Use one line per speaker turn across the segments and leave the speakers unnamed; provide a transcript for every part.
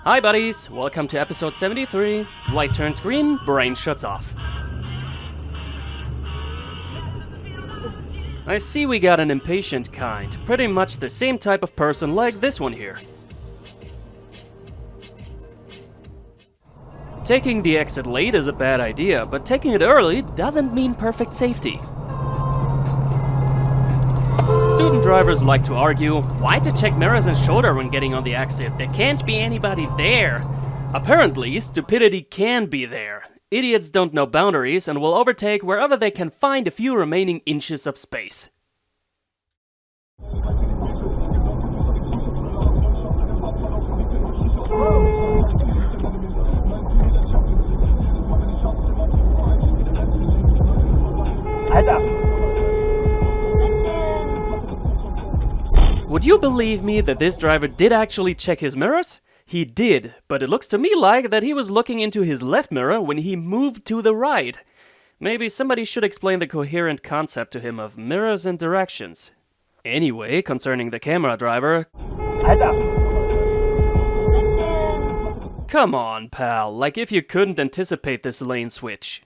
Hi buddies, welcome to episode 73. Light turns green, brain shuts off. I see we got an impatient kind, pretty much the same type of person like this one here. Taking the exit late is a bad idea, but taking it early doesn't mean perfect safety. Student drivers like to argue, why to check mirrors and shoulder when getting on the exit? There can't be anybody there. Apparently, stupidity can be there. Idiots don't know boundaries and will overtake wherever they can find a few remaining inches of space. Would you believe me that this driver did actually check his mirrors? He did, but it looks to me like that he was looking into his left mirror when he moved to the right. Maybe somebody should explain the coherent concept to him of mirrors and directions. Anyway, concerning the camera driver... Come on, pal, like if you couldn't anticipate this lane switch.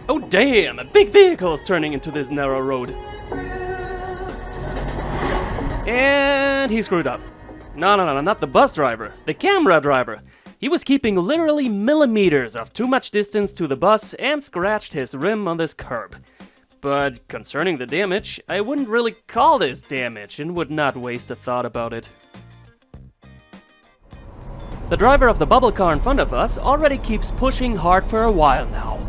Oh damn, a big vehicle is turning into this narrow road. And he screwed up. No, not the bus driver. The camera driver. He was keeping literally millimeters of too much distance to the bus and scratched his rim on this curb. But concerning the damage, I wouldn't really call this damage and would not waste a thought about it. The driver of the bubble car in front of us already keeps pushing hard for a while now.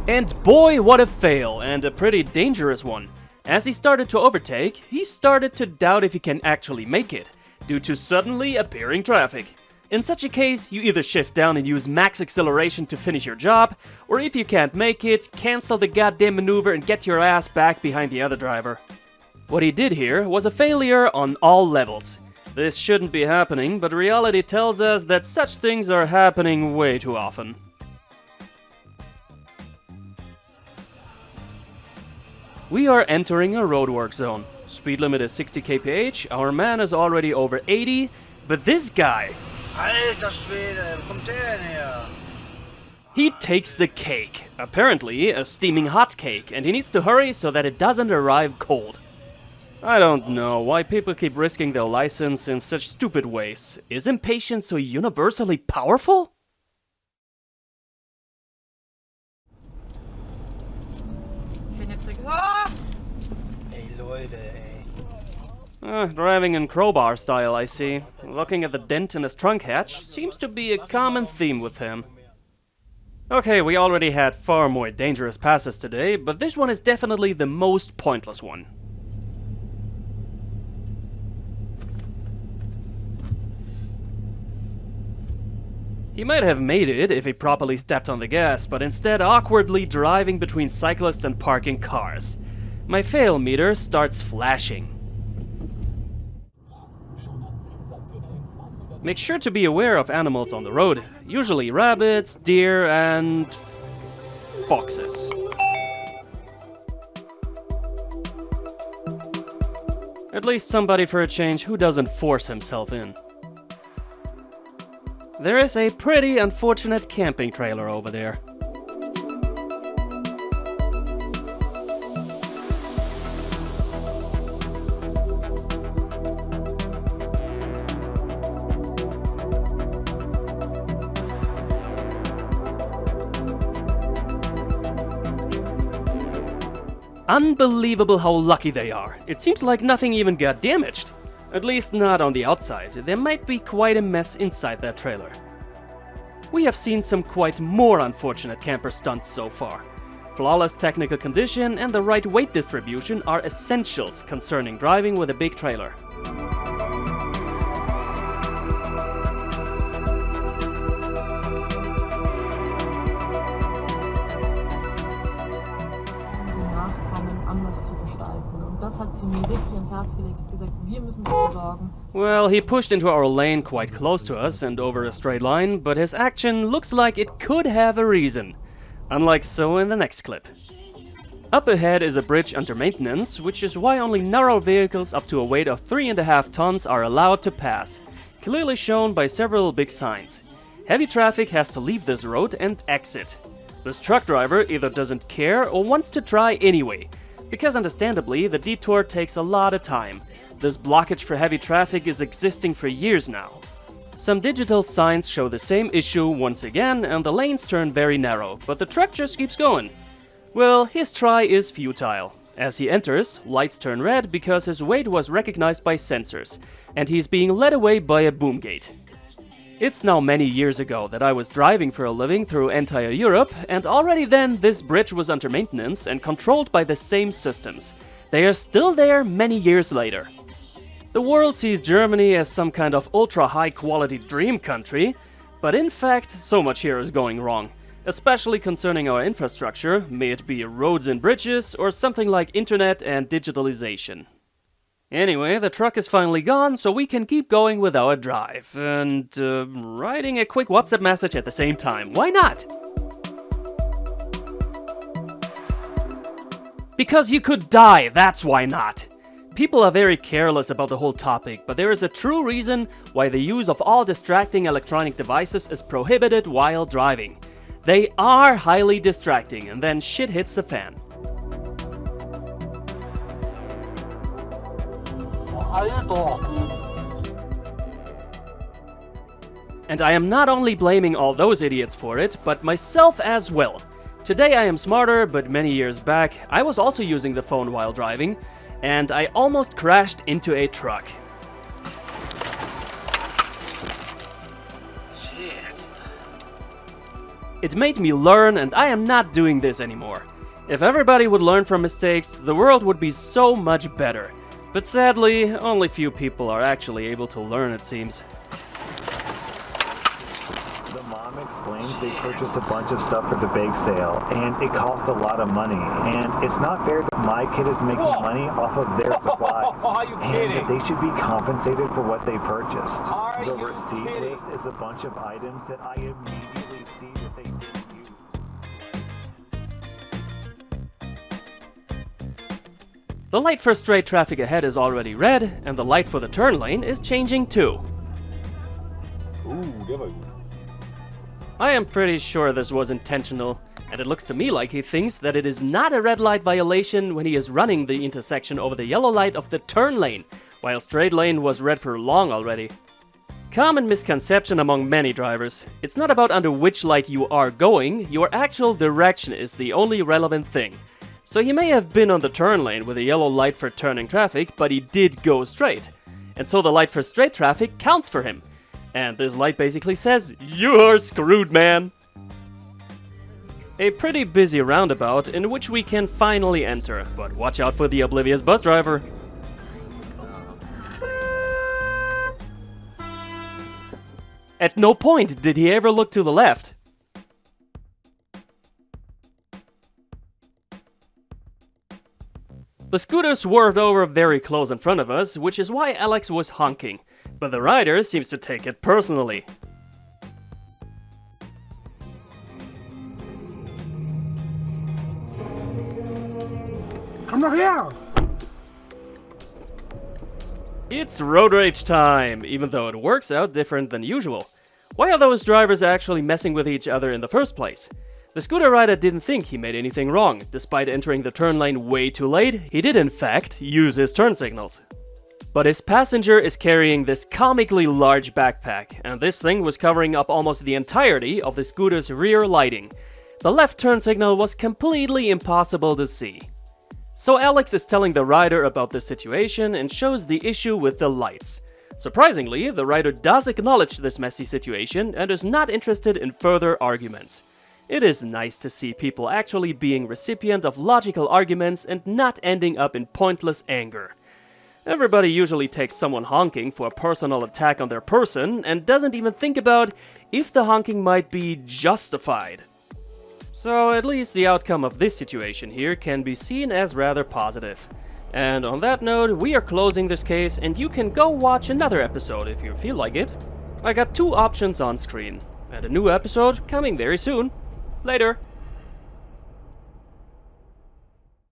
And boy, what a fail, and a pretty dangerous one. As he started to overtake, he started to doubt if he can actually make it, due to suddenly appearing traffic. In such a case, you either shift down and use max acceleration to finish your job, or if you can't make it, cancel the goddamn maneuver and get your ass back behind the other driver. What he did here was a failure on all levels. This shouldn't be happening, but reality tells us that such things are happening way too often. We are entering a roadwork zone. Speed limit is 60 kph, our man is already over 80, but this guy...
Alter Schwede, wo kommt der denn her?
He takes the cake. Apparently, a steaming hot cake, and he needs to hurry so that it doesn't arrive cold. I don't know why people keep risking their license in such stupid ways. Is impatience so universally powerful?
Ey Leute, ey.
Driving in crowbar style, I see. Looking at the dent in his trunk hatch seems to be a common theme with him. Okay, we already had far more dangerous passes today, but this one is definitely the most pointless one. He might have made it if he properly stepped on the gas, but instead awkwardly driving between cyclists and parking cars. My fail meter starts flashing. Make sure to be aware of animals on the road, usually rabbits, deer, and foxes. At least somebody for a change who doesn't force himself in. There is a pretty unfortunate camping trailer over there. Unbelievable how lucky they are. It seems like nothing even got damaged. At least not on the outside. There might be quite a mess inside that trailer. We have seen some quite more unfortunate camper stunts so far. Flawless technical condition and the right weight distribution are essentials concerning driving with a big trailer. Well, he pushed into our lane quite close to us and over a straight line, but his action looks like it could have a reason. Unlike so in the next clip. Up ahead is a bridge under maintenance, which is why only narrow vehicles up to a weight of 3.5 tons are allowed to pass, clearly shown by several big signs. Heavy traffic has to leave this road and exit. This truck driver either doesn't care or wants to try anyway, because understandably the detour takes a lot of time. This blockage for heavy traffic is existing for years now. Some digital signs show the same issue once again and the lanes turn very narrow, but the truck just keeps going. Well, his try is futile. As he enters, lights turn red because his weight was recognized by sensors, and he's being led away by a boom gate. It's now many years ago that I was driving for a living through entire Europe, and already then this bridge was under maintenance and controlled by the same systems. They are still there many years later. The world sees Germany as some kind of ultra-high quality dream country, but in fact so much here is going wrong, especially concerning our infrastructure, may it be roads and bridges or something like internet and digitalization. Anyway, the truck is finally gone, so we can keep going with our drive, and writing a quick WhatsApp message at the same time. Why not? Because you could die, that's why not. People are very careless about the whole topic, but there is a true reason why the use of all distracting electronic devices is prohibited while driving. They are highly distracting, and then shit hits the fan. And I am not only blaming all those idiots for it, but myself as well. Today I am smarter, but many years back I was also using the phone while driving, and I almost crashed into a truck.
Shit.
It made me learn, and I am not doing this anymore. If everybody would learn from mistakes, the world would be so much better. But sadly, only few people are actually able to learn, it seems.
The mom explains they purchased a bunch of stuff for the bake sale, and it costs a lot of money. And it's not fair that my kid is making money off of their supplies. And that they should be compensated for what they purchased. The receipt list is a bunch of items that I immediately see that they didn't use.
The light for straight traffic ahead is already red, and the light for the turn lane is changing too. I am pretty sure this was intentional, and it looks to me like he thinks that it is not a red light violation when he is running the intersection over the yellow light of the turn lane, while straight lane was red for long already. Common misconception among many drivers. It's not about under which light you are going, your actual direction is the only relevant thing. So he may have been on the turn lane with a yellow light for turning traffic, but he did go straight. And so the light for straight traffic counts for him. And this light basically says, "You're screwed, man!" A pretty busy roundabout in which we can finally enter, but watch out for the oblivious bus driver. At no point did he ever look to the left. The scooter swerved over very close in front of us, which is why Alex was honking, but the rider seems to take it personally.
Komm doch her!
It's road rage time, even though it works out different than usual. Why are those drivers actually messing with each other in the first place? The scooter rider didn't think he made anything wrong. Despite entering the turn lane way too late, he did in fact use his turn signals. But his passenger is carrying this comically large backpack, and this thing was covering up almost the entirety of the scooter's rear lighting. The left turn signal was completely impossible to see. So Alex is telling the rider about the situation and shows the issue with the lights. Surprisingly, the rider does acknowledge this messy situation and is not interested in further arguments. It is nice to see people actually being recipient of logical arguments and not ending up in pointless anger. Everybody usually takes someone honking for a personal attack on their person and doesn't even think about if the honking might be justified. So at least the outcome of this situation here can be seen as rather positive. And on that note, we are closing this case and you can go watch another episode if you feel like it. I got 2 options on screen, and a new episode coming very soon. Later.